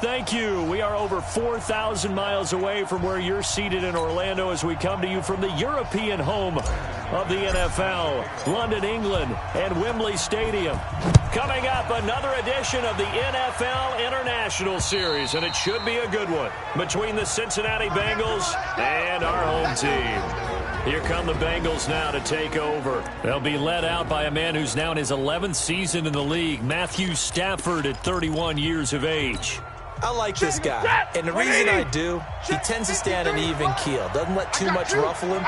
thank you. We are over 4,000 miles away from where you're seated in Orlando as we come to you from the European home of the NFL, London, England, and Wembley Stadium. Coming up, another edition of the NFL International Series, and it should be a good one between the Cincinnati Bengals and our home team. Here come the Bengals now to take over. They'll be led out by a man who's now in his 11th season in the league, Matthew Stafford, at 31 years of age. I like this guy, and the reason I do, he tends to stand an even keel. Doesn't let too much ruffle him.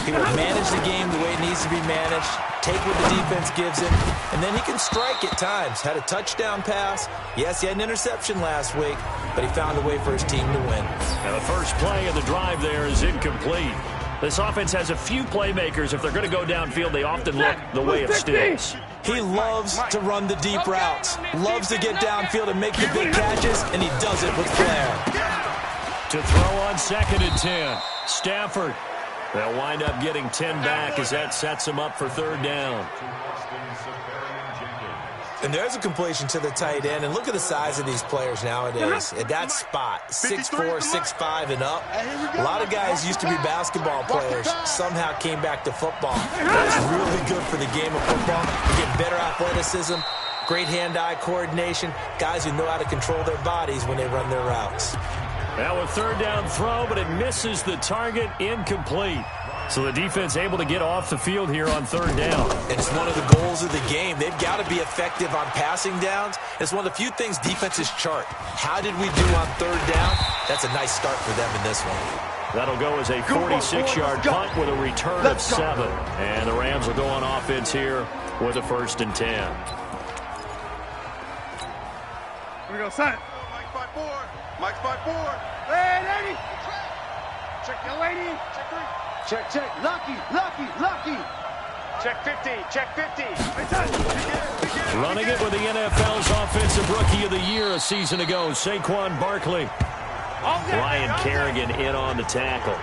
He will manage the game the way it needs to be managed, take what the defense gives him, and then he can strike at times. Had a touchdown pass. Yes, he had an interception last week, but he found a way for his team to win. Now the first play of the drive there is incomplete. This offense has a few playmakers. If they're going to go downfield, they often look the way of Stills. He loves to run the deep routes, loves to get downfield and make the big catches, and he does it with flair. To throw on 2nd and 10, Stafford. They'll wind up getting 10 back as that sets them up for 3rd down. And there's a completion to the tight end. And look at the size of these players nowadays. At that spot, 6'4", 6'5", and up. A lot of guys used to be basketball players. Somehow came back to football. That's really good for the game of football. You get better athleticism, great hand-eye coordination, guys who know how to control their bodies when they run their routes. Now a 3rd down throw, but it misses the target, incomplete. So the defense able to get off the field here on 3rd down. And it's one of the goals of the game. They've got to be effective on passing downs. It's one of the few things defenses chart. How did we do on 3rd down? That's a nice start for them in this one. That'll go as a 46-yard punt with a return of 7. And the Rams will go on offense here with a 1st and 10. Here we go, set. Mike's by 4. Mike's by 4. Hey, 80. Check your lady. Check 3. Check. Lucky. Check 50. Check 50. Running it with the NFL's Offensive Rookie of the Year a season ago, Saquon Barkley. Ryan Kerrigan in on the tackle.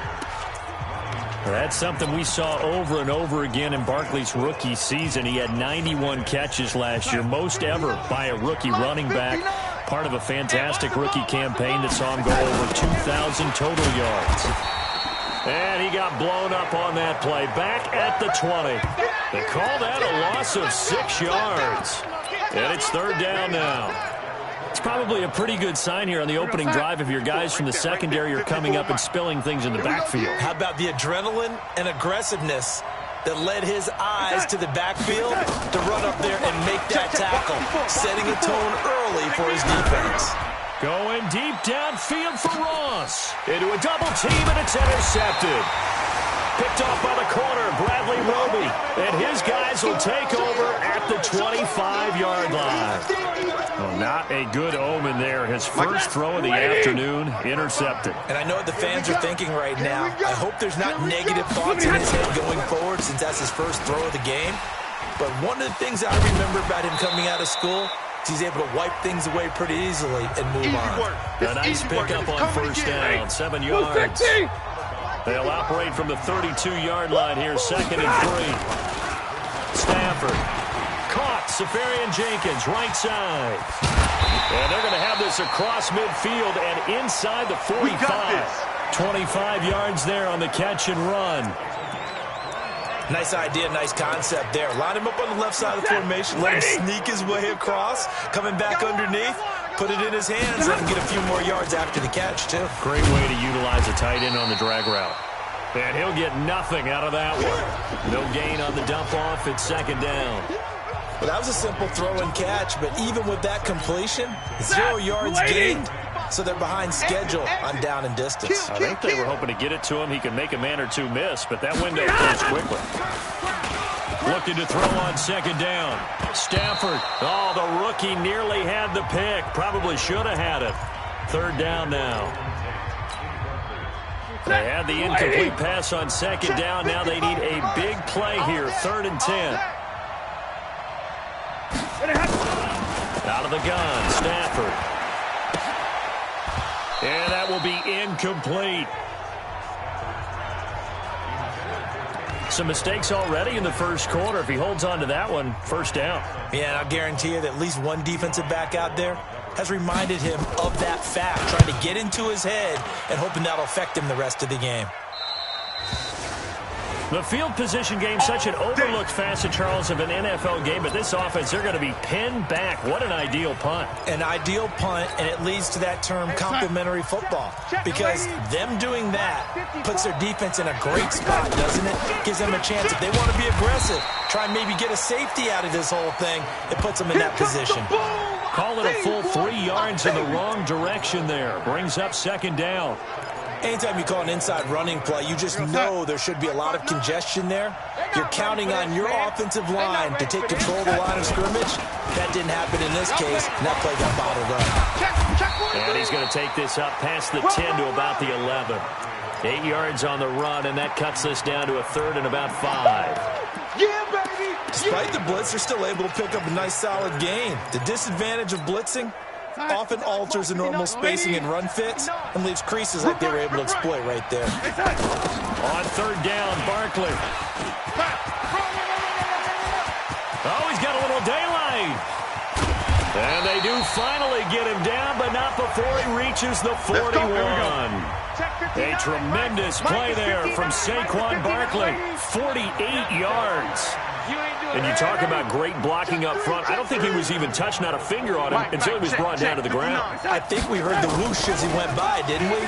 That's something we saw over and over again in Barkley's rookie season. He had 91 catches last year, most ever by a rookie running back. Part of a fantastic rookie campaign that saw him go over 2,000 total yards. And he got blown up on that play. Back at the 20. They call that a loss of 6 yards. And it's 3rd down now. It's probably a pretty good sign here on the opening drive if your guys from the secondary are coming up and spilling things in the backfield. How about the adrenaline and aggressiveness that led his eyes to the backfield to run up there and make that tackle, setting a tone early for his defense. Going deep downfield for Ross. Into a double team, and it's intercepted. Picked off by the corner, Bradley Roby. And his guys will take over at the 25-yard line. Well, not a good omen there. His first throw of the afternoon, intercepted. And I know what the fans are thinking right now. I hope there's not negative thoughts in his head going forward since that's his first throw of the game. But one of the things I remember about him coming out of school, he's able to wipe things away pretty easily and move on. A nice pickup on 1st down, 7 yards. They'll operate from the 32-yard line here, 2nd and 3. Stafford caught. Safarian Jenkins, right side. And they're going to have this across midfield and inside the 45. 25 yards there on the catch and run. Nice idea, nice concept there. Line him up on the left side of the formation, let him sneak his way across, coming back underneath, put it in his hands, let him get a few more yards after the catch, too. Great way to utilize a tight end on the drag route. And he'll get nothing out of that one. No gain on the dump off at 2nd down. Well, that was a simple throw and catch, but even with that completion, 0 yards gained. So they're behind schedule on down and distance. I think they were hoping to get it to him. He could make a man or two miss, but that window closed quickly. Looking to throw on 2nd down. Stafford. Oh, the rookie nearly had the pick. Probably should have had it. 3rd down now. They had the incomplete pass on 2nd down. Now they need a big play here. 3rd and 10. Out of the gun, Stafford. And that will be incomplete. Some mistakes already in the first quarter. If he holds on to that one, 1st down. Yeah, and I'll guarantee you that at least one defensive back out there has reminded him of that fact, trying to get into his head and hoping that'll affect him the rest of the game. The field position game, such an overlooked facet, Charles, of an NFL game, but this offense, they're going to be pinned back. What an ideal punt. An ideal punt, and it leads to that term complementary football, because them doing that puts their defense in a great spot, doesn't it? Gives them a chance, if they want to be aggressive, try and maybe get a safety out of this whole thing, it puts them in that position. Call it a full 3 yards in the wrong direction there. Brings up second down. Anytime you call an inside running play, you just know there should be a lot of congestion there. You're counting on your offensive line to take control of the line of scrimmage. That didn't happen in this case, and that play got bottled up. And he's going to take this up past the 10 to about the 11. 8 yards on the run, and that cuts this down to a 3rd and about 5. Yeah, baby! Despite the blitz, they're still able to pick up a nice, solid gain. The disadvantage of blitzing often alters the normal spacing and run fits and leaves creases like they were able to exploit right there. On 3rd down, Barkley. Oh, he's got a little daylight. And they do finally get him down, but not before he reaches the 41. A tremendous play there from Saquon Barkley. 48 yards. And you talk about great blocking up front. I don't think he was even touched, not a finger on him, until he was brought down to the ground. I think we heard the whoosh as he went by, didn't we?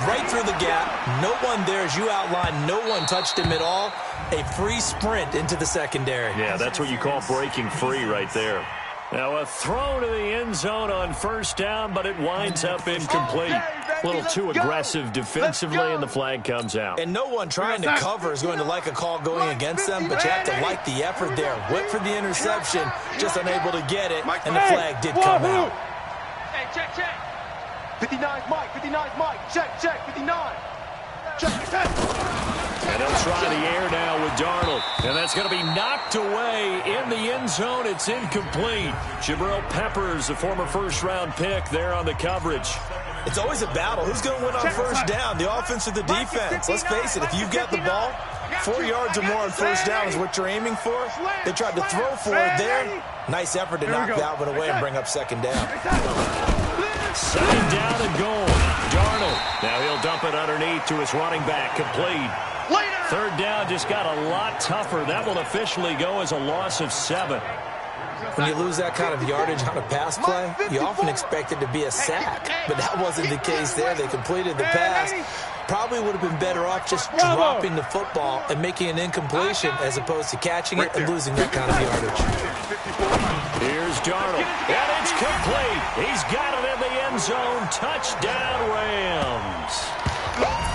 Right through the gap. No one there, as you outlined. No one touched him at all. A free sprint into the secondary. Yeah, that's what you call breaking free right there. Now a throw to the end zone on 1st down, but it winds up incomplete. A little too aggressive defensively, and the flag comes out. And no one trying to cover is going to like a call going against them, but you have to like the effort there. Went for the interception, just unable to get it, and the flag did come out. Hey, check. 59's Mike, 59's Mike. Check, 59. Check. And they'll try the air now with Darnold. And that's going to be knocked away in the end zone. It's incomplete. Jabril Peppers, the former 1st-round pick, there on the coverage. It's always a battle. Who's going to win on 1st down, the offense or the defense? Let's face it, if you've got the ball, 4 yards or more on 1st down is what you're aiming for. They tried to throw for it there. Nice effort to knock that one away and bring up 2nd down. 2nd down and goal. Darnold. Now he'll dump it underneath to his running back. Complete. 3rd down just got a lot tougher. That will officially go as a loss of 7. When you lose that kind of yardage on a pass play, you often expect it to be a sack. But that wasn't the case there. They completed the pass. Probably would have been better off just dropping the football and making an incompletion as opposed to catching it and losing that kind of yardage. Here's Darnold. And it's complete. He's got it in the end zone. Touchdown, Rams.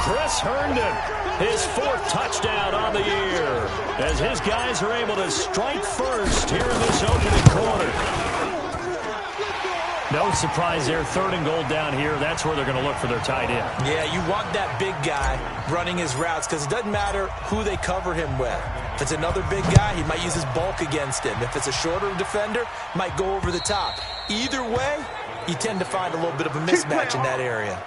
Chris Herndon, his 4th touchdown on the year, as his guys are able to strike first here in this opening quarter. No surprise there, 3rd and goal down here. That's where they're going to look for their tight end. Yeah, you want that big guy running his routes because it doesn't matter who they cover him with. If it's another big guy, he might use his bulk against him. If it's a shorter defender, might go over the top. Either way, you tend to find a little bit of a mismatch in that area.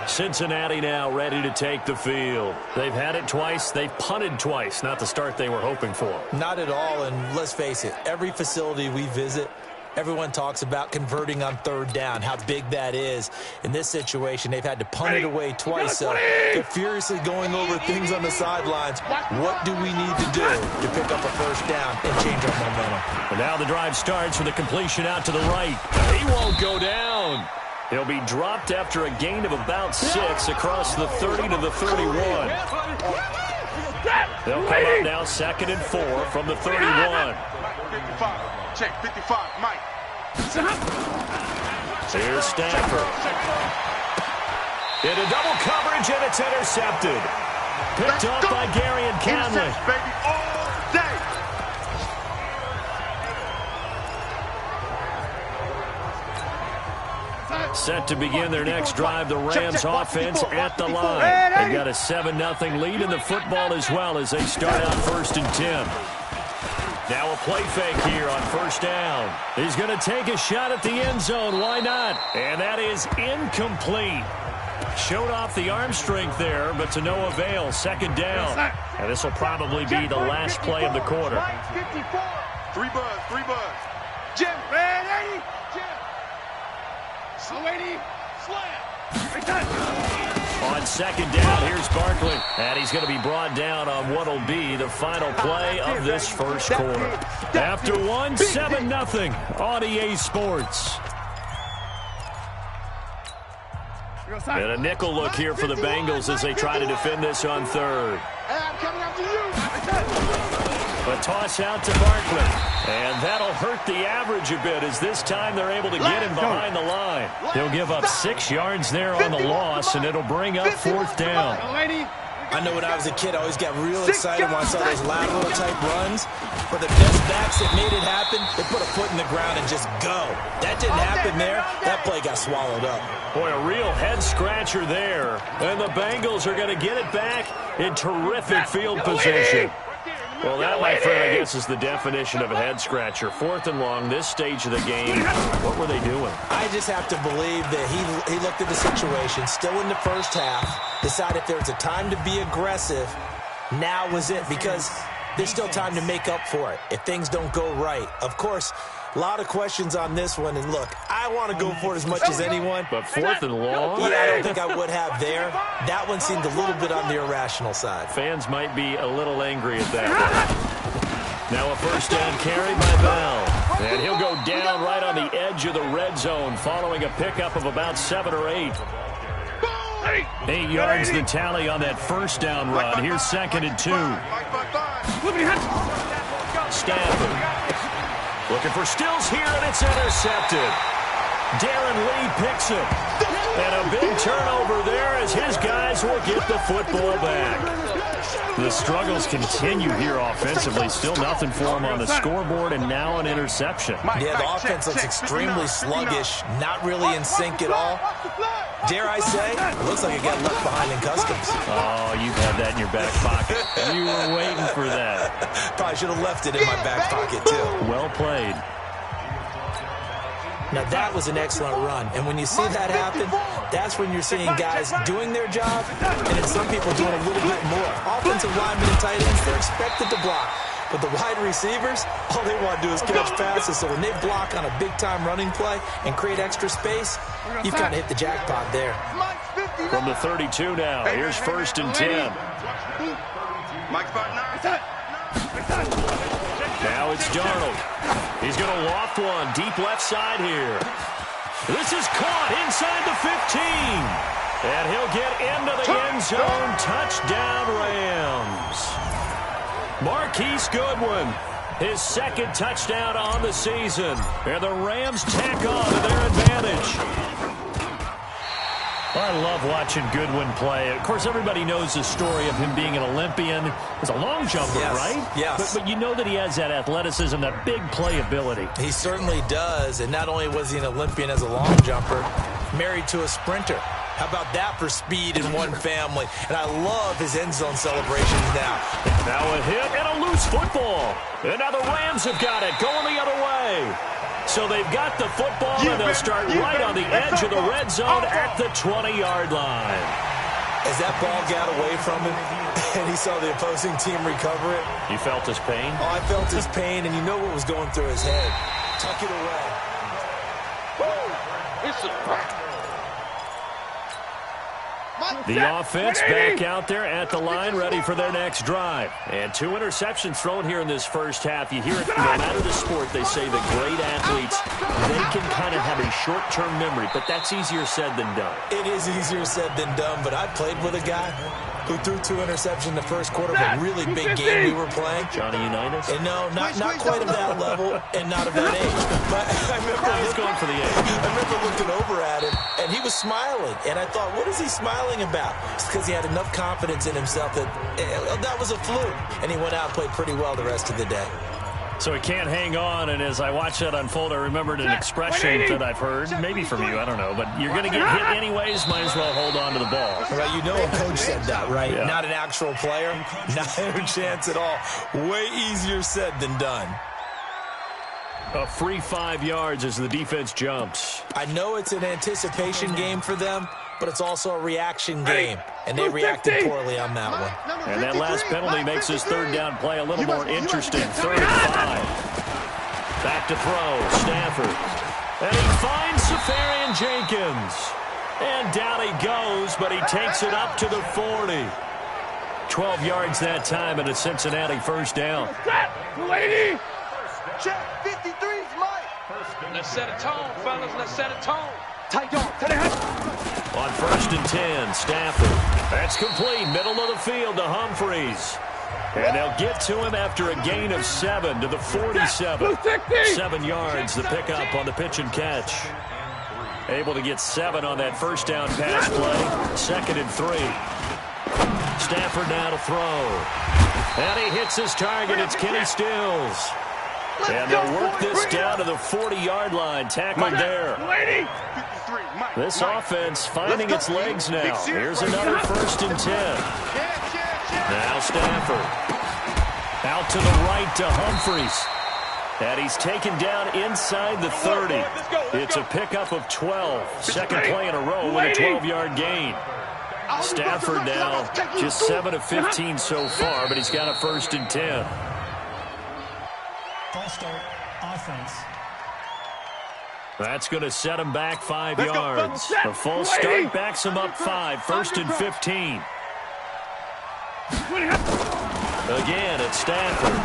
Cincinnati now ready to take the field. They've had it twice. They've punted twice. Not the start they were hoping for. Not at all, and let's face it, every facility we visit, everyone talks about converting on 3rd down, how big that is. In this situation, they've had to punt it away twice, so they're furiously going over things on the sidelines. What do we need to do to pick up a 1st down and change our momentum? And now the drive starts with a completion out to the right. He won't go down. He'll be dropped after a gain of about 6 across the 30 to the 31. They'll come up now 2nd and 4 from the 31. 55. Check, 55, Mike. Here's Stafford. Into double coverage, and it's intercepted. Picked up by Gary and Conley. Baby, all day. Set to begin their next drive, the Rams offense at the line. They've got a 7-0 lead in the football as well as they start out 1st and 10. Now a play fake here on 1st down. He's going to take a shot at the end zone. Why not? And that is incomplete. Showed off the arm strength there, but to no avail. 2nd down. And this will probably be the last play of the quarter. 3 buzz. Jim. Red 80. Jim. Slow 80. Slam. On second down, here's Barkley. And he's going to be brought down on what will be the final play of this first quarter. After one, 7-0 on EA Sports. And a nickel look here for the Bengals as they try to defend this on third. A toss out to Barkley. And that'll hurt the average a bit as this time they're able to get him behind the line. He'll give up 6 yards there on the loss, and it'll bring up fourth down. I know when I was a kid, I always got real excited when I saw those lateral-type runs. But the best backs that made it happen, they put a foot in the ground and just go. That didn't happen there. That play got swallowed up. Boy, a real head-scratcher there. And the Bengals are going to get it back in terrific field position. Well, that, my friend, I guess is the definition of a head-scratcher. Fourth and long, this stage of the game. What were they doing? I just have to believe that he looked at the situation, still in the first half, decided if there was a time to be aggressive, now was it, because there's still time to make up for it if things don't go right. Of course, a lot of questions on this one, and look, I want to go for it as much as anyone. But fourth and long? Yeah, I don't think I would have there. That one seemed a little bit on the irrational side. Fans might be a little angry at that one. Now a first down carry by Bell. And he'll go down right on the edge of the red zone following a pickup of about 7 or 8. 8 yards the tally on that first down run. Here's 2nd and 2. Stafford looking for Stills here, and it's intercepted. Darren Lee picks it. And a big turnover there as his guys will get the football back. The struggles continue here offensively. Still nothing for him on the scoreboard, and now an interception. Yeah, the offense looks extremely sluggish, not really in sync at all. Dare I say, it looks like it got left behind in customs. Oh, you've had that in your back pocket. You were waiting for that. Probably should have left it in my back pocket, too. Well played. Now, that was an excellent run. And when you see that happen, that's when you're seeing guys doing their job and then some people doing a little bit more. Offensive linemen and tight ends, they're expected to block. But the wide receivers, all they want to do is catch passes. So when they block on a big-time running play and create extra space, you've kind of hit the jackpot there. From the 32 now, here's 1st and 10. Now it's Darnold. He's going to loft one deep left side here. This is caught inside the 15. And he'll get into the end zone. Touchdown, Rams. Marquise Goodwin, his 2nd touchdown on the season. And the Rams tack on to their advantage. I love watching Goodwin play. Of course, everybody knows the story of him being an Olympian. He's a long jumper, yes, right? Yes. But you know that he has that athleticism, that big playability. He certainly does. And not only was he an Olympian as a long jumper, married to a sprinter. How about that for speed in one family? And I love his end zone celebrations now. Now a hit and a loose football. And now the Rams have got it, going the other way. So they've got the football, and they'll start right on the edge of the red zone at the 20-yard line. As that ball got away from him, and he saw the opposing team recover it. You felt his pain? Oh, I felt his pain, and you know what was going through his head. Tuck it away. The offense back out there at the line, ready for their next drive. And 2 interceptions thrown here in this first half. You hear it, no matter the sport, they say that great athletes, they can kind of have a short-term memory, but that's easier said than done. It is easier said than done, but I played with a guy who threw 2 interceptions in the first quarter of a really big game we were playing. Johnny Unitas? And no, not quite of that level and not of that age. But I remember I was going for the age. I remember looking over at him, and he was smiling. And I thought, what is he smiling about? It's because he had enough confidence in himself that that was a fluke. And he went out and played pretty well the rest of the day. So he can't hang on, and as I watched that unfold, I remembered an expression that I've heard, maybe from you, I don't know, but you're going to get hit anyways, might as well hold on to the ball. Well, you know a coach said that, right? Yeah. Not an actual player. Not a chance at all. Way easier said than done. A free 5 yards as the defense jumps. I know it's an anticipation game for them, but it's also a reaction game, and they reacted poorly on that one. And that last penalty makes this third down play a little more interesting. 3rd and 5. Back to throw. Stafford. And he finds Safarian Jenkins. And down he goes, but he takes it up to the 40. 12 yards that time and a Cincinnati first down. Lady! Check 53's Mike. Let's set a tone, fellas. Let's set a tone. Tight dog. On 1st and 10, Stafford. That's complete. Middle of the field to Humphries. And they'll get to him after a gain of 7 to the 47. 7 yards, the pickup on the pitch and catch. Able to get 7 on that first down pass play. 2nd and 3. Stafford now to throw. And he hits his target. It's Kenny Stills. And they'll work this down to the 40-yard line. Tackled there. This offense finding its legs now. Here's another 1st and 10. Now Stafford. Out to the right to Humphries. And he's taken down inside the 30. It's a pickup of 12. Second play in a row with a 12-yard gain. Stafford now just 7 of 15 so far, but he's got a 1st and 10. False start, offense. That's going to set him back 5 yards. A false start backs him up 5. 1st and 15. Again, it's Stafford.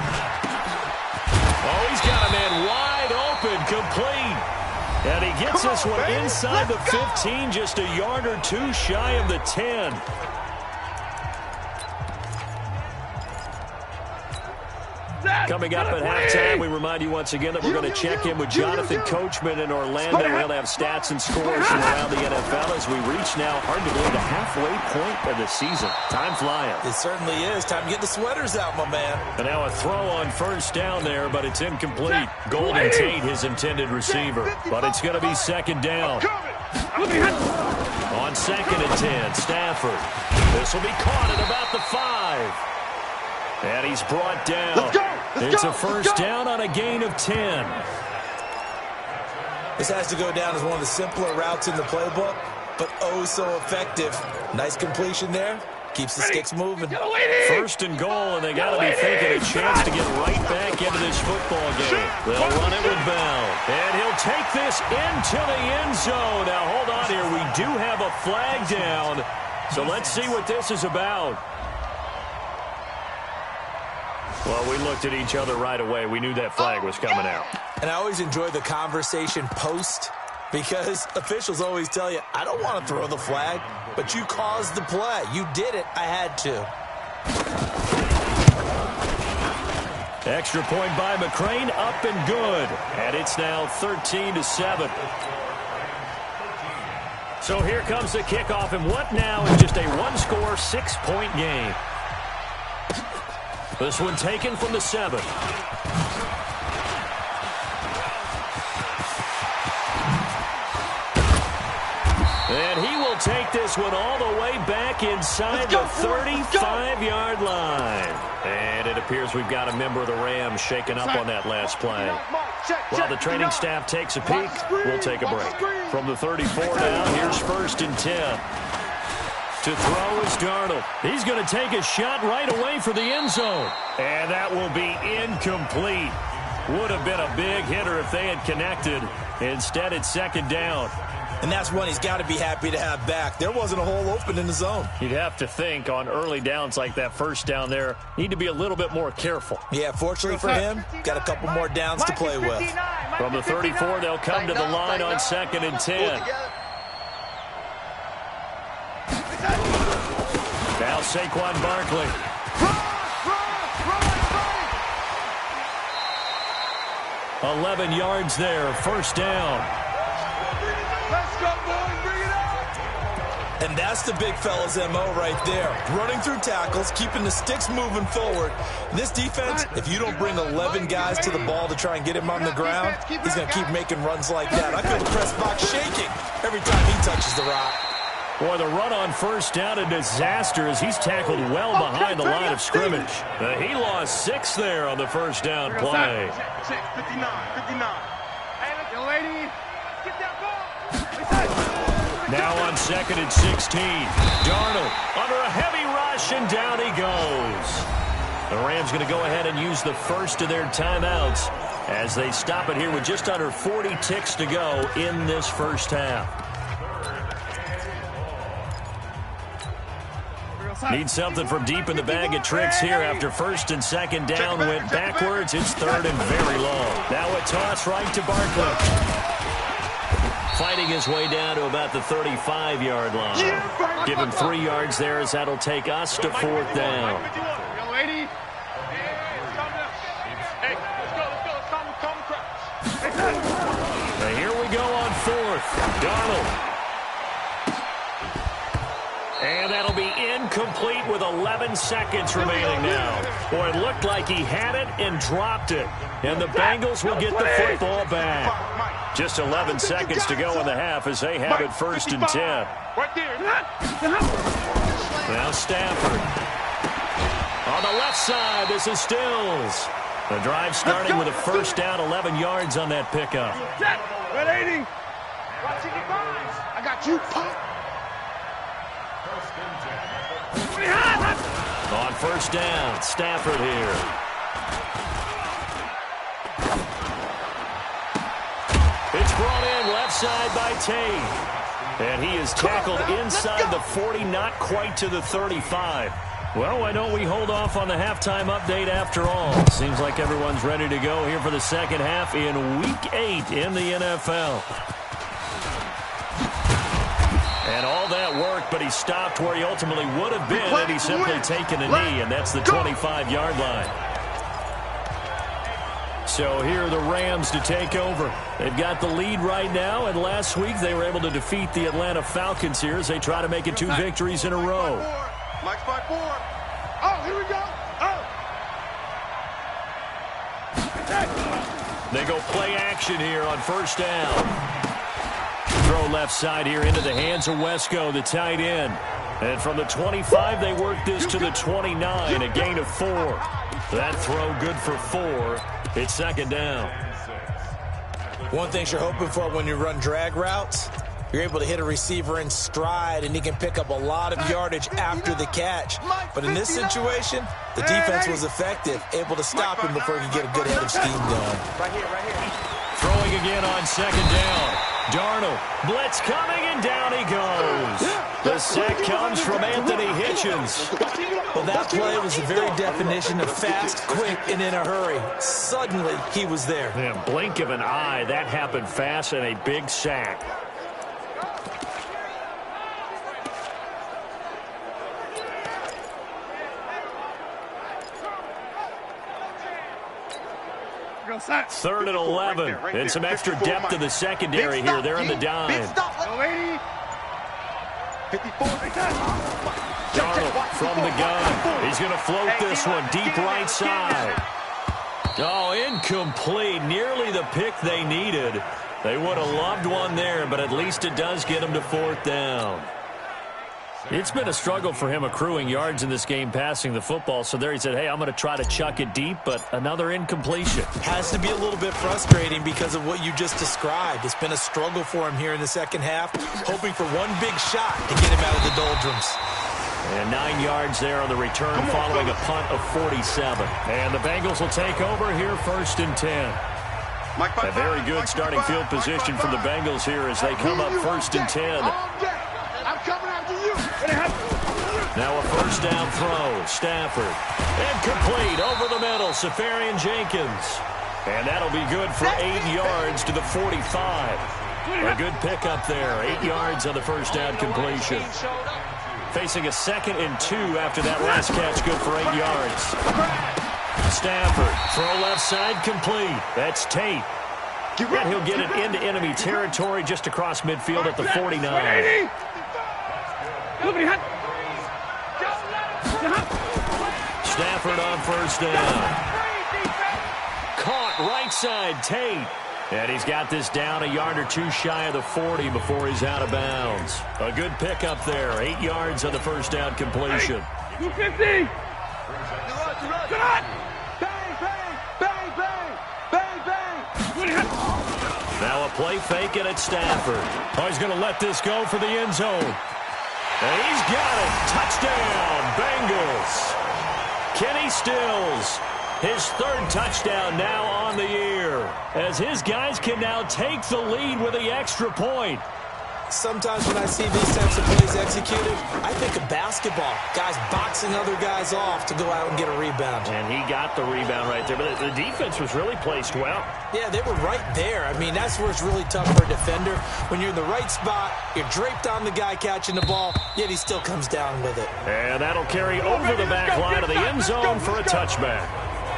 Oh, he's got a man wide open, complete. And he gets this one inside the 15, just a yard or 2 shy of the 10. Coming up at halftime, we remind you once again that we're going to check in with Jonathan Coachman in Orlando. He'll have stats and scores from around the NFL as we reach now, hard to believe, the halfway point of the season. Time flying. It certainly is. Time to get the sweaters out, my man. And now a throw on 1st down there, but it's incomplete. Golden Tate, his intended receiver. But it's going to be 2nd down. On 2nd and 10, Stafford. This will be caught at about the 5. And he's brought down. It's a 1st down on a gain of 10. This has to go down as one of the simpler routes in the playbook, but oh so effective. Nice completion there. Keeps the sticks moving. 1st and goal, and they got to be thinking a chance to get right back into this football game. They'll run it with Bell. And he'll take this into the end zone. Now, hold on here. We do have a flag down. So let's see what this is about. Well, we looked at each other right away. We knew that flag was coming out. And I always enjoy the conversation post because officials always tell you, I don't want to throw the flag, but you caused the play. You did it. I had to. Extra point by McCrane, up and good. And it's now 13-7. So here comes the kickoff, and what now is just a one-score, 6-point game. This one taken from the 7. And he will take this one all the way back inside the 35-yard line. And it appears we've got a member of the Rams shaken up on that last play. While the training staff takes a peek, we'll take a break. From the 34 now, here's 1st and 10. To throw is Darnold. He's going to take a shot right away for the end zone. And that will be incomplete. Would have been a big hitter if they had connected. Instead, it's 2nd down. And that's one he's got to be happy to have back. There wasn't a hole open in the zone. You'd have to think on early downs like that 1st down there, need to be a little bit more careful. Yeah, fortunately for him, got a couple more downs to play with. From the 34, they'll come to the line on 2nd and 10. Now Saquon Barkley. Run, 11 yards there, 1st down. Let's go, boys, bring it on! And that's the big fella's MO right there. Running through tackles, keeping the sticks moving forward. This defense, if you don't bring 11 guys to the ball to try and get him on the ground, he's going to keep making runs like that. I feel the press box shaking every time he touches the rock. Boy, the run on 1st down, a disaster as he's tackled well behind the line of scrimmage. He lost 6 there on the 1st down play. 59. Hey, look, you lady. Get that ball. Now on 2nd and 16. Darnold under a heavy rush, and down he goes. The Rams going to go ahead and use the first of their timeouts. as they stop it here with just under 40 ticks to go in this first half. Need something from deep in the bag of tricks here after first and second down went backwards. It's third and very long. Now a toss right to Barkley. Fighting his way down to about the 35-yard line. Give him 3 yards there as that'll take us to fourth down. Now here we go on fourth. Darnold. And that'll be incomplete with 11 seconds remaining now. Boy, it looked like he had it and dropped it. And the Bengals will get the football back. Just 11 seconds to go in the half as they have it first and 10. Now Stafford. On the left side, this is Stills. The drive starting with a first down, 11 yards on that pickup. I got you, Pop. On first down, Stafford here. It's brought in left side by Tate. And he is tackled inside the 40, not quite to the 35. Well, why don't we hold off on the halftime update after all? Seems like everyone's ready to go here for the second half in Week 8 in the NFL. And all that worked, but he stopped where he ultimately would have been had he simply taken a knee, and that's the 25-yard line. So here are the Rams to take over. They've got the lead right now, and last week they were able to defeat the Atlanta Falcons here as they try to make it 2 victories in a row. Mike's 5-4. Oh, here we go. Oh. They go play action here on first down. Throw left side here into the hands of Wesco, the tight end. And from the 25, they work this to the 29, a gain of 4. That throw good for 4. It's second down. One thing you're hoping for when you run drag routes, you're able to hit a receiver in stride, and he can pick up a lot of yardage after the catch. But in this situation, the defense was effective, able to stop him before he could get a good head of steam going. Right here. Throwing again on second down. Darnold, blitz coming, and down he goes. The sack comes from Anthony Hitchens. Well, that play was the very definition of fast, quick, and in a hurry. Suddenly, he was there. Man, blink of an eye, that happened fast, and a big sack. Third and 11. And some extra depth to the secondary here. They're in the dime. Darnold from the gun. He's going to float this one deep right side. Oh, incomplete. Nearly the pick they needed. They would have loved one there, but at least it does get them to fourth down. It's been a struggle for him accruing yards in this game passing the football. So there he said, hey, I'm going to try to chuck it deep, but another incompletion. Has to be a little bit frustrating because of what you just described. It's been a struggle for him here in the second half, hoping for one big shot to get him out of the doldrums. And 9 yards there on the return following a punt of 47. And the Bengals will take over here first and 10. A very good starting field position for the Bengals here as they come up first and 10. I'm coming after you. Now a first down throw. Stafford. Incomplete over the middle. Safarian Jenkins. And that'll be good for 8 yards to the 45. A good pickup there. 8 yards on the first down completion. Facing a 2nd and 2 after that last catch. Good for 8 yards. Stafford. Throw left side complete. That's Tate. And he'll get it into enemy territory just across midfield at the 49. Stafford on first down. Caught right side Tate. And he's got this down a yard or 2 shy of the 40 before he's out of bounds. A good pickup there. 8 yards on the first down completion. 250. Now a play fake it at Stafford. Oh, he's going to let this go for the end zone. And he's got it. Touchdown, Bengals. Kenny Stills His third touchdown now on the year, as his guys can now take the lead with the extra point. Sometimes when I see these types of plays executed, I think of basketball. Guys boxing other guys off to go out and get a rebound. And he got the rebound right there. But the defense was really placed well. Yeah, they were right there. I mean, that's where it's really tough for a defender. When you're in the right spot, you're draped on the guy catching the ball, yet he still comes down with it. And that'll carry over the back line of the end zone for a touchback.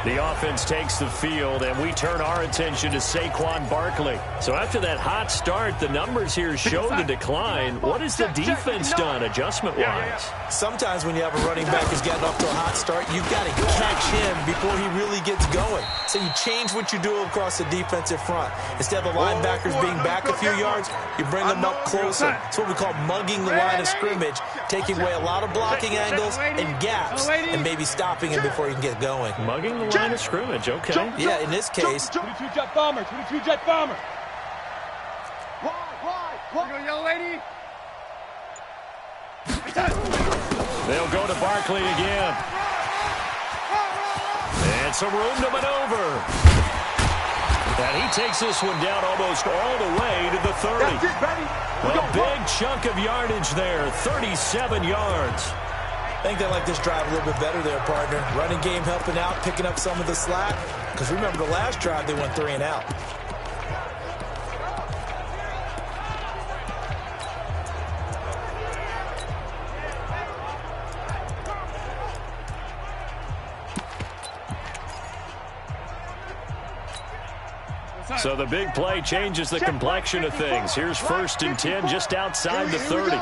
The offense takes the field, and we turn our attention to Saquon Barkley. So after that hot start, the numbers here show the decline. What has the defense done adjustment-wise? Sometimes when you have a running back who's gotten off to a hot start, you've got to catch him before he really gets going. So you change what you do across the defensive front. Instead of the linebackers being back a few yards, you bring them up closer. It's what we call mugging the line of scrimmage, taking away a lot of blocking angles and gaps, and maybe stopping him before he can get going. Mugging the line of scrimmage, okay. Yeah, in this case. 22 jet bomber, 22 jet bomber. Wide. Young lady. They'll go to Barkley again. And some room to maneuver. And he takes this one down almost all the way to the 30. A big chunk of yardage there, 37 yards. I think they like this drive a little bit better there, partner. Running game helping out, picking up some of the slack. Because remember, the last drive, they went 3 and out. So the big play changes the complexion of things. Here's 1st and 10 just outside the 30.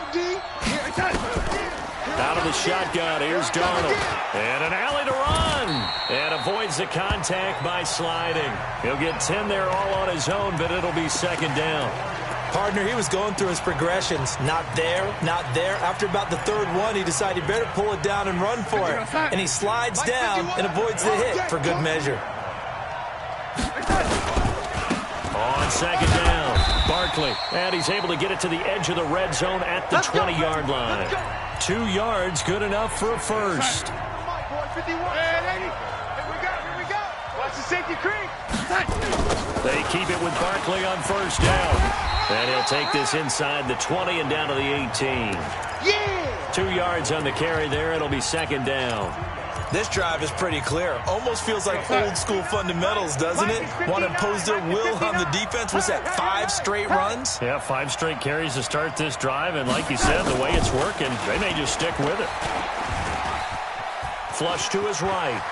Out of the shotgun, here's Darnold. And an alley to run. And avoids the contact by sliding. He'll get 10 there all on his own, but it'll be 2nd down. Partner, he was going through his progressions. Not there, not there. After about the 3rd one, he decided he better pull it down and run for it. And he slides down and avoids the hit for good measure. On 2nd down, Barkley. And he's able to get it to the edge of the red zone at the 20-yard line. 2 yards, good enough for a first. Here we go. Watch the safety creep. They keep it with Barkley on 1st down. And he'll take this inside the 20 and down to the 18. Yeah! 2 yards on the carry there. It'll be 2nd down. This drive is pretty clear. Almost feels like old school fundamentals, doesn't it? Want to impose their will on the defense. Was that 5 straight runs? Yeah, 5 straight carries to start this drive. And like you said, the way it's working, they may just stick with it. Flush to his right.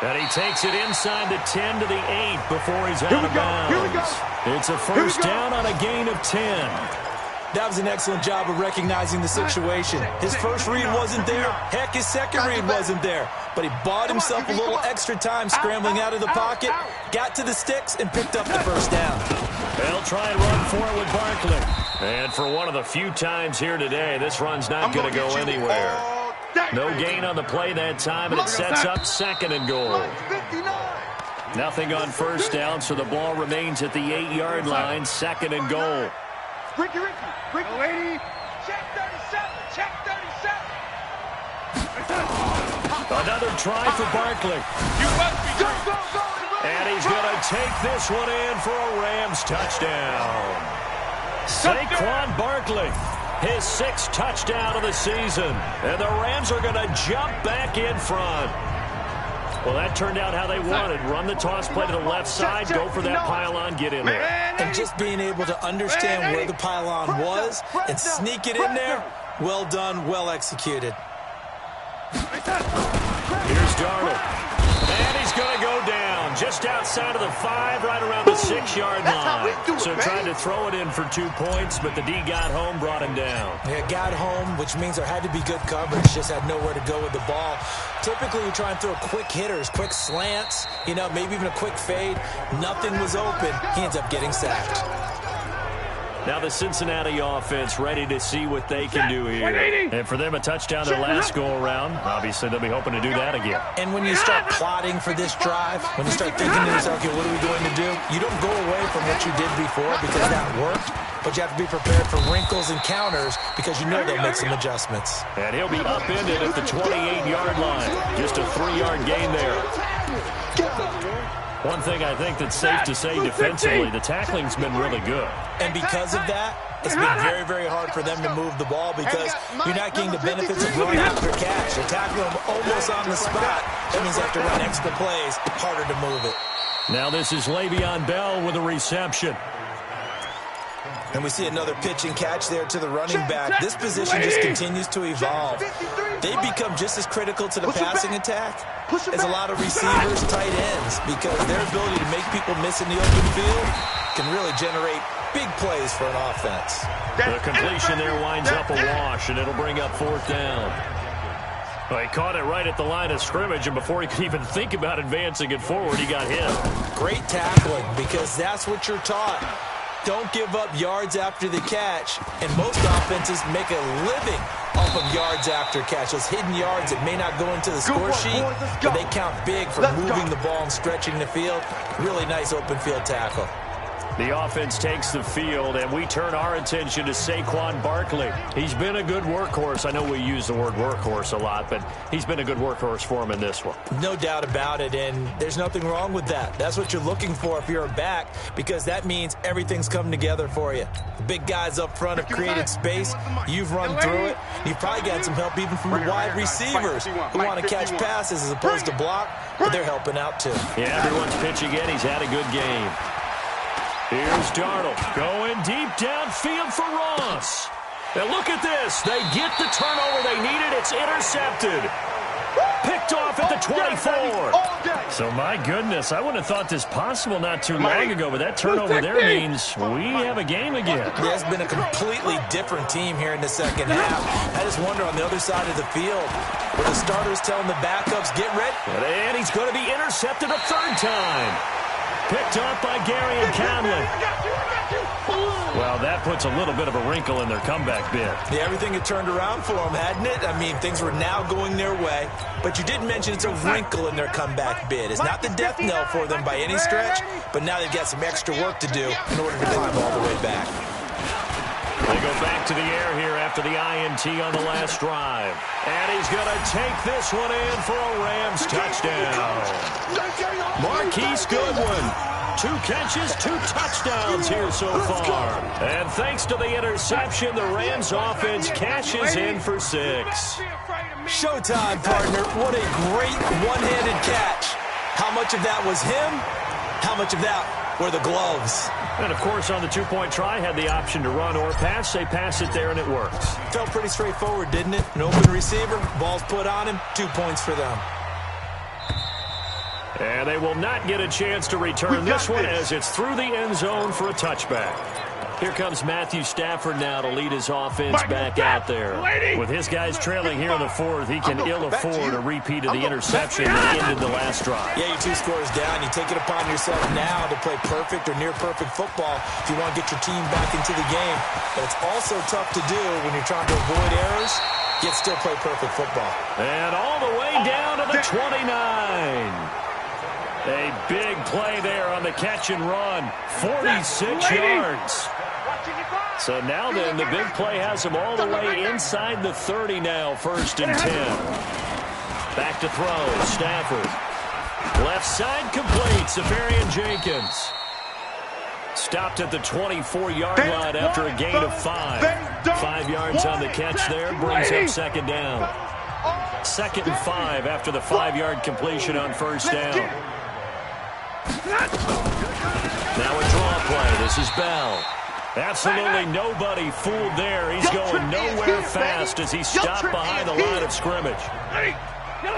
And he takes it inside the 10 to the 8 before he's out of bounds. It's a 1st down on a gain of 10. That was an excellent job of recognizing the situation. His first read wasn't there. Heck, his second read wasn't there. But he bought himself a little extra time scrambling out of the pocket, got to the sticks, and picked up the 1st down. They'll try and run for it with Barkley. And for one of the few times here today, this run's not going to go anywhere. No gain on the play that time, and it sets up 2nd and goal. Nothing on 1st down, so the ball remains at the 8-yard line, 2nd and goal. Ricky. Lady. Check 37. Another try for Barkley. You must be go. And he's going to take this one in for a Rams touchdown. Saquon Barkley, his 6th touchdown of the season. And the Rams are going to jump back in front. Well, that turned out how they wanted. Run the toss play to the left side, go for that pylon, get in there. And just being able to understand where the pylon was and sneak it in there, well done, well executed. Here's Darnold. And he's going to go down just outside of the 5, right around the 6-yard line. So tried to throw it in for 2 points, but the D got home, brought him down. Yeah, got home, which means there had to be good coverage. Just had nowhere to go with the ball. Typically, we try and throw quick hitters, quick slants, maybe even a quick fade. Nothing was open. He ends up getting sacked. Now the Cincinnati offense ready to see what they can do here. And for them, a touchdown their last go-around. Obviously, they'll be hoping to do that again. And when you start plotting for this drive, when you start thinking to yourself, okay, what are we going to do? You don't go away from what you did before because that worked. But you have to be prepared for wrinkles and counters because you know they'll make some adjustments. And he'll be upended at the 28-yard line. Just a 3-yard gain there. One thing I think that's safe to say defensively, the tackling's been really good. And because of that, it's been very, very hard for them to move the ball because you're not getting the benefits of run after catch. They're tackling them almost on the spot. That means they have to run extra plays, harder to move it. Now this is Le'Veon Bell with a reception. And we see another pitch and catch there to the running back. This position just continues to evolve. They become just as critical to the passing attack as a lot of receivers, tight ends, because their ability to make people miss in the open field can really generate big plays for an offense. The completion there winds up a wash, and it'll bring up 4th down. Well, he caught it right at the line of scrimmage, and before he could even think about advancing it forward, he got hit. Great tackling, because that's what you're taught. Don't give up yards after the catch, and most offenses make a living off of yards after catch. Those hidden yards that may not go into the score sheet, but they count big for moving the ball and stretching the field. Really nice open field tackle. The offense takes the field, and we turn our attention to Saquon Barkley. He's been a good workhorse. I know we use the word workhorse a lot, but he's been a good workhorse for him in this one. No doubt about it, and there's nothing wrong with that. That's what you're looking for if you're a back, because that means everything's come together for you. The big guys up front have created space. You've run through it. You've probably got some help even from the wide receivers who want to catch passes as opposed to block, but they're helping out too. Yeah, everyone's pitching in. He's had a good game. Here's Darnold going deep downfield for Ross. Now look at this. They get the turnover they needed. It's intercepted. Picked off at the 24. So, my goodness, I wouldn't have thought this possible not too long ago, but that turnover there means we have a game again. Yeah, it's been a completely different team here in the second half. I just wonder on the other side of the field, where the starters telling the backups, get ready. And he's going to be intercepted a 3rd time. Picked up by Gary and Conley. Well, that puts a little bit of a wrinkle in their comeback bid. Yeah, everything had turned around for them, hadn't it? I mean, things were now going their way. But you did mention it's a wrinkle in their comeback bid. It's not the death knell for them by any stretch, but now they've got some extra work to do in order to climb all the way back. They go back to the air here after the INT on the last drive. And he's going to take this one in for a Rams touchdown. Marquise Goodwin, 2 catches, 2 touchdowns here so far. And thanks to the interception, the Rams offense cashes in for 6. Showtime, partner. What a great one-handed catch. How much of that was him? How much of that were the gloves? And, of course, on the 2-point try, had the option to run or pass. They pass it there, and it works. Felt pretty straightforward, didn't it? An open receiver, ball's put on him, 2 points for them. And they will not get a chance to return this one as it's through the end zone for a touchback. Here comes Matthew Stafford now to lead his offense back out there. With his guys trailing here in the 4th, he can ill afford a repeat of the interception that ended the last drive. Yeah, you're 2 scores down. You take it upon yourself now to play perfect or near-perfect football if you want to get your team back into the game. But it's also tough to do when you're trying to avoid errors, yet still play perfect football. And all the way down to the 29. A big play there on the catch and run. 46 yards. So now then, the big play has him all the way inside the 30 now, 1st and 10. Back to throw, Stafford. Left side complete, Safarian Jenkins. Stopped at the 24-yard line after a gain of 5. 5 yards on the catch there, brings up 2nd down. 2nd and 5 after the 5-yard completion on 1st down. Now a draw play. This is Bell. Absolutely nobody fooled there. He's going nowhere fast as he stopped behind the line of scrimmage.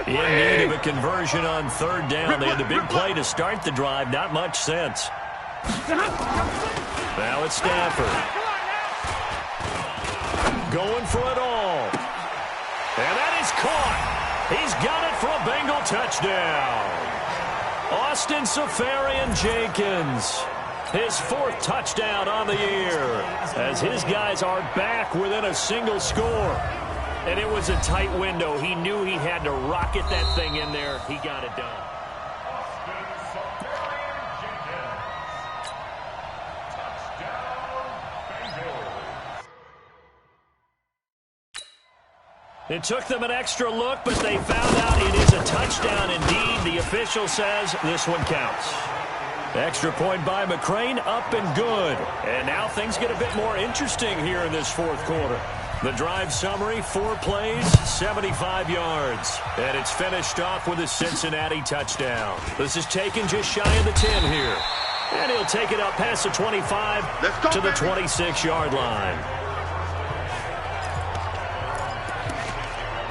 In need of a conversion on 3rd down. They had the big play to start the drive. Not much sense. Now it's Stafford. Going for it all. And that is caught. He's got it for a Bengal touchdown. Austin Safarian Jenkins, his 4th touchdown on the year, as his guys are back within a single score. And it was a tight window. He knew he had to rocket that thing in there. He got it done. It took them an extra look, but they found out it is a touchdown indeed. The official says this one counts. Extra point by McCrane, up and good. And now things get a bit more interesting here in this fourth quarter. The drive summary, 4 plays, 75 yards. And it's finished off with a Cincinnati touchdown. This is taken just shy of the 10 here. And he'll take it up past the 25 to the 26-yard line.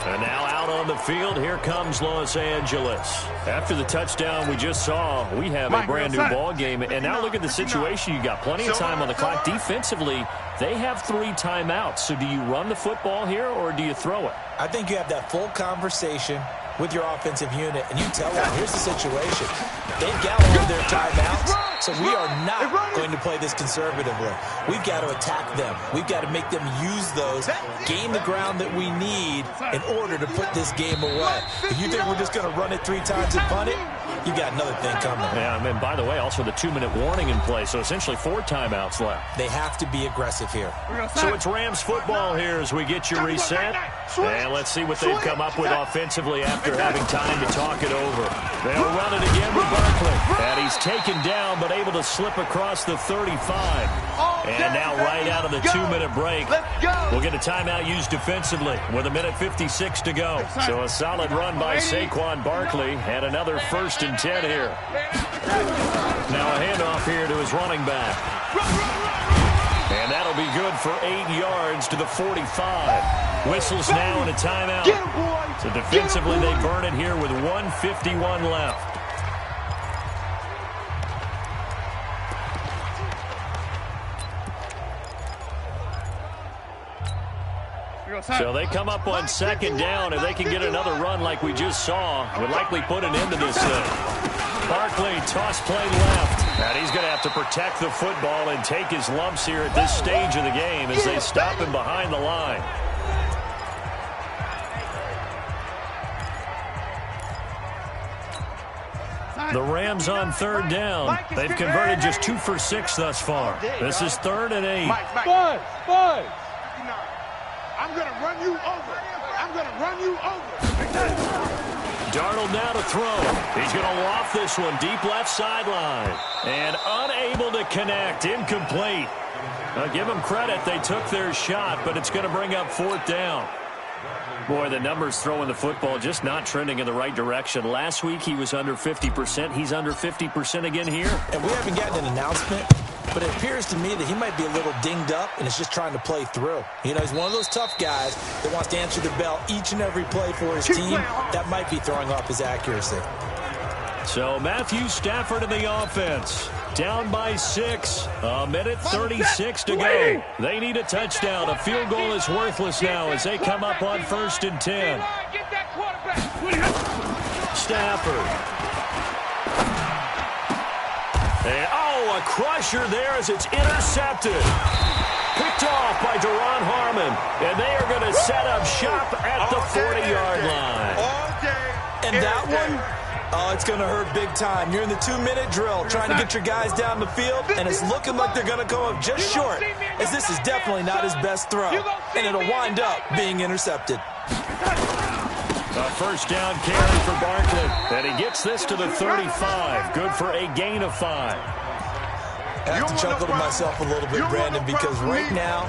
And now out on the field, here comes Los Angeles. After the touchdown we just saw, we have a brand-new ball game. And now look at the situation. You got plenty of time on the clock. Defensively, they have 3 timeouts. So do you run the football here or do you throw it? I think you have that full conversation with your offensive unit, and you tell them, here's the situation. They've got all of their timeouts, so we are not going to play this conservatively. We've got to attack them. We've got to make them use those, gain the ground that we need in order to put this game away. If you think we're just going to run it 3 times and punt it, you got another thing coming. Yeah, and by the way, also the 2-minute warning in play, so essentially 4 timeouts left. They have to be aggressive here. So it's Rams football here as we get you reset. And let's see what they've come up with offensively after having time to talk it over. They'll run it again with Barkley. And he's taken down but able to slip across the 35. And now right out of the 2-minute break, we'll get a timeout used defensively with 1:56 to go. So a solid run by Saquon Barkley and another 1st and 10 here. Now a handoff here to his running back. And that'll be good for 8 yards to the 45. Whistles now and a timeout. So defensively they burn it here with 1:51 left. So they come up on 2nd down. If they can get another run like we just saw, would likely put an end to this thing. Barkley, toss play left. And he's going to have to protect the football and take his lumps here at this stage of the game as they stop him behind the line. The Rams on 3rd down. They've converted just 2 for 6 thus far. This is 3rd and 8. Buzz. I'm going to run you over. I'm going to run you over. Darnold now to throw. He's going to loft this one deep left sideline. And unable to connect. Incomplete. Now give them credit. They took their shot, but it's going to bring up 4th down. Boy, the numbers throwing the football just not trending in the right direction. Last week he was under 50%. He's under 50% again here. And we haven't gotten an announcement, but it appears to me that he might be a little dinged up and is just trying to play through. You know, he's one of those tough guys that wants to answer the bell each and every play for his team. That might be throwing off his accuracy. So Matthew Stafford in the offense. Down by 6. 1:36 to go. They need a touchdown. A field goal is worthless now as they come up on 1st and 10. Stafford. And, a crusher there as it's intercepted. Picked off by Deron Harmon. And they are going to set up shop at the 40-yard line. And that one? Oh, it's going to hurt big time. You're in the 2-minute drill trying to get your guys down the field, and it's looking like they're going to come up just short, as this is definitely not his best throw, and it'll wind up being intercepted. A 1st down carry for Barkley, and he gets this to the 35. Good for a gain of 5. I have to chuckle to myself a little bit, Brandon, because right now,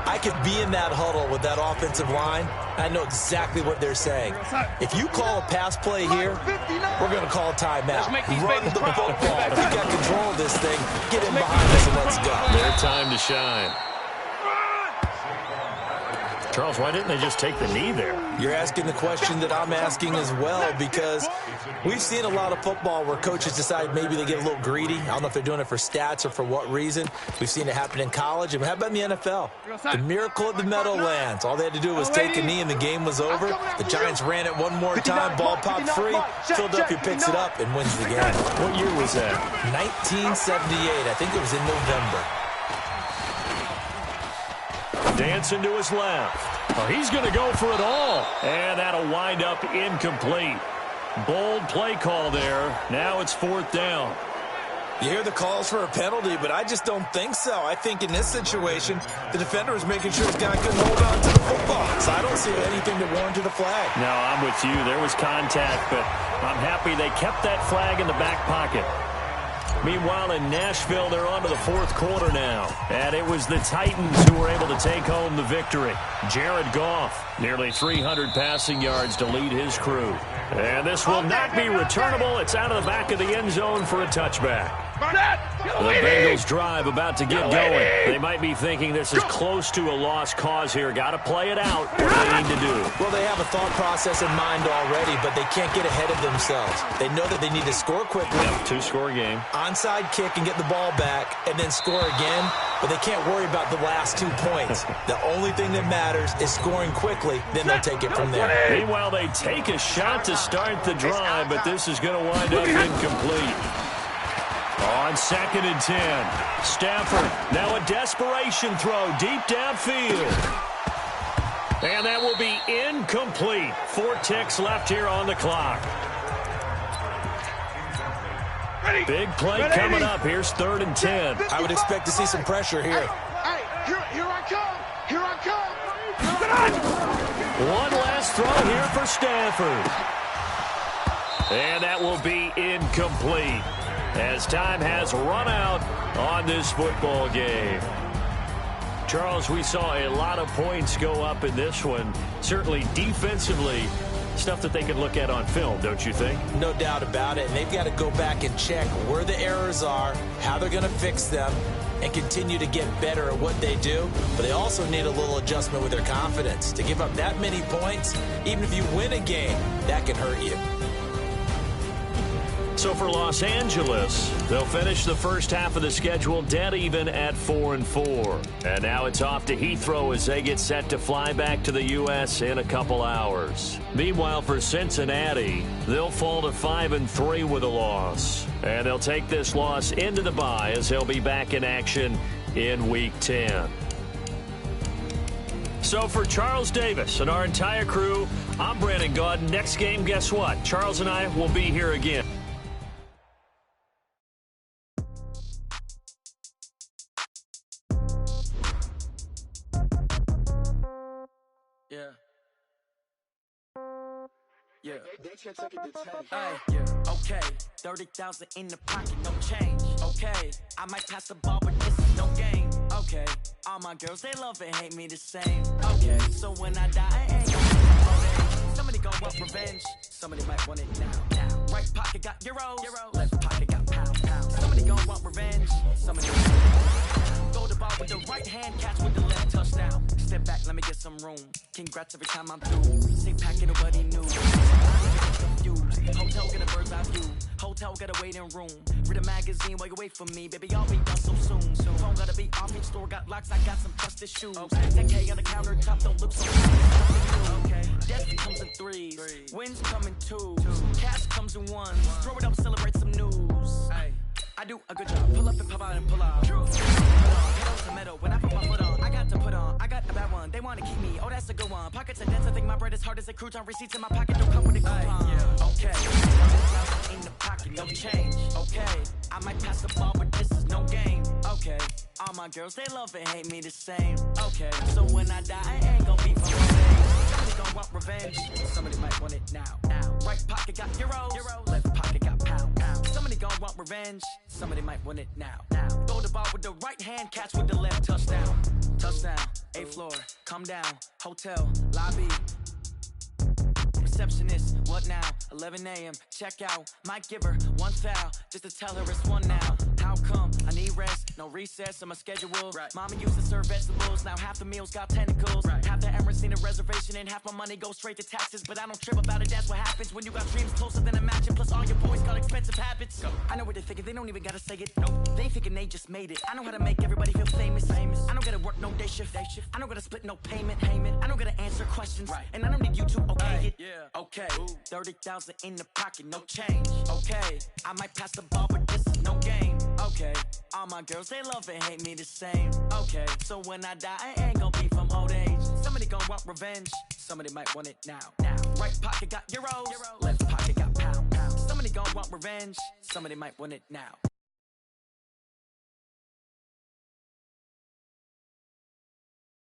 I could be in that huddle with that offensive line. I know exactly what they're saying. If you call a pass play here, we're going to call a timeout. Run the football. If you got control of this thing, get in behind us and let's go. Their time to shine. Charles, why didn't they just take the knee there? You're asking the question that I'm asking as well, because we've seen a lot of football where coaches decide maybe they get a little greedy. I don't know if they're doing it for stats or for what reason. We've seen it happen in college. And how about in the NFL? The miracle of the Meadowlands. All they had to do was take a knee and the game was over. The Giants ran it one more time. Ball popped free. Philadelphia picks it up and wins the game. What year was that? 1978. I think it was in November. Dancing to his left. Oh, he's going to go for it all. And that'll wind up incomplete. Bold play call there. Now it's 4th down. You hear the calls for a penalty, but I just don't think so. I think in this situation, the defender is making sure his guy couldn't hold on to the football. So I don't see anything to warrant a flag. No, I'm with you. There was contact, but I'm happy they kept that flag in the back pocket. Meanwhile, in Nashville, they're on to the fourth quarter now. And it was the Titans who were able to take home the victory. Jared Goff, nearly 300 passing yards to lead his crew. And this will not be returnable. It's out of the back of the end zone for a touchback. The Bengals drive about to get going. They might be thinking this is close to a lost cause here. Got to play it out. What do they need to do? Well, they have a thought process in mind already, but they can't get ahead of themselves. They know that they need to score quickly. Yep, two-score game. Onside kick and get the ball back and then score again, but they can't worry about the last 2 points. The only thing that matters is scoring quickly, then they'll take it from there. Meanwhile, they take a shot to start the drive, but this is going to wind up incomplete. On 2nd and 10, Stafford, now a desperation throw deep downfield. And that will be incomplete. 4 ticks left here on the clock. Big play coming up. Here's 3rd and 10. I would expect to see some pressure here. Hey, here I come. Here I come. One last throw here for Stafford. And that will be incomplete, as time has run out on this football game. Charles, we saw a lot of points go up in this one. Certainly defensively, stuff that they can look at on film, don't you think? No doubt about it. And they've got to go back and check where the errors are, how they're going to fix them, and continue to get better at what they do. But they also need a little adjustment with their confidence. To give up that many points, even if you win a game, that can hurt you. So for Los Angeles, they'll finish the first half of the schedule dead even at 4-4. And now it's off to Heathrow as they get set to fly back to the U.S. in a couple hours. Meanwhile, for Cincinnati, they'll fall to 5-3 with a loss. And they'll take this loss into the bye as they'll be back in action in Week 10. So for Charles Davis and our entire crew, I'm Brandon Gaudin. Next game, guess what? Charles and I will be here again. Yeah. Okay. 30,000 in the pocket, no change. Okay. I might pass the ball, but this is no game. Okay. All my girls, they love and hate me the same. Okay. So when I die, I ain't gonna be somebody gon' want revenge. Somebody might want it now. Right pocket got euros. Left pocket got pounds. Somebody gon' want revenge. Somebody go the ball with the right hand, catch with the left touchdown. Step back, let me get some room. Congrats every time I'm through. Say packet nobody knew. Hotel get a bird's eye view. Hotel got a waiting room. Read a magazine while you wait for me. Baby, I'll be done so soon. Phone gotta be off, each store got locks. I got some trusted shoes. 10K on the countertop, don't look so good. Okay. Death comes in threes. Wins come in twos. Cash comes in ones. Throw it up, celebrate some news. I do a good job. Pull up and pop out and pull out. Pedal to metal. When I put my foot on, I got to put on. I got a bad one. They want to keep me. Oh, that's a good one. Pockets are dense. I think my bread is hard as a crouton. Receipts in my pocket don't come with a coupon. Okay. In the pocket, no change. Okay. I might pass the ball, but this is no game. Okay. All my girls, they love and hate me the same. Okay. So when I die, I ain't gonna be from my age. Somebody gon' want revenge. Somebody might want it now. Right pocket got euros. Left pocket got pounds. Somebody gon' want revenge. Somebody might want it now. Throw the ball with the right hand, catch with the left touchdown. Touchdown, 8th floor, come down, hotel, lobby. Receptionist, what now? 11 a.m., check out. Might give her one foul, just to tell her it's one now. How come? I need rest, no recess in my schedule. Right. Mama used to serve vegetables, now half the meals got tentacles. Right. Half the Emirates need a reservation and half my money goes straight to taxes. But I don't trip about it, that's what happens when you got dreams closer than a matching. Plus all your boys got expensive habits. Go. I know what they're thinking, they don't even gotta say it. Nope. They thinking they just made it. I know how to make everybody feel famous. I don't gotta work no day shift. I don't gotta split no payment. I don't gotta answer questions. Right. And I don't need you to okay it. Yeah. Okay. 30,000 in the pocket, no change. Okay. I might pass the ball, but this is no game. Okay. All my girls, they love and hate me the same. Okay. So when I die, I ain't gonna be from old age. Somebody gon' want revenge. Somebody might want it now. Right pocket got euros. Left pocket got pounds. Somebody gon' want revenge. Somebody might want it now.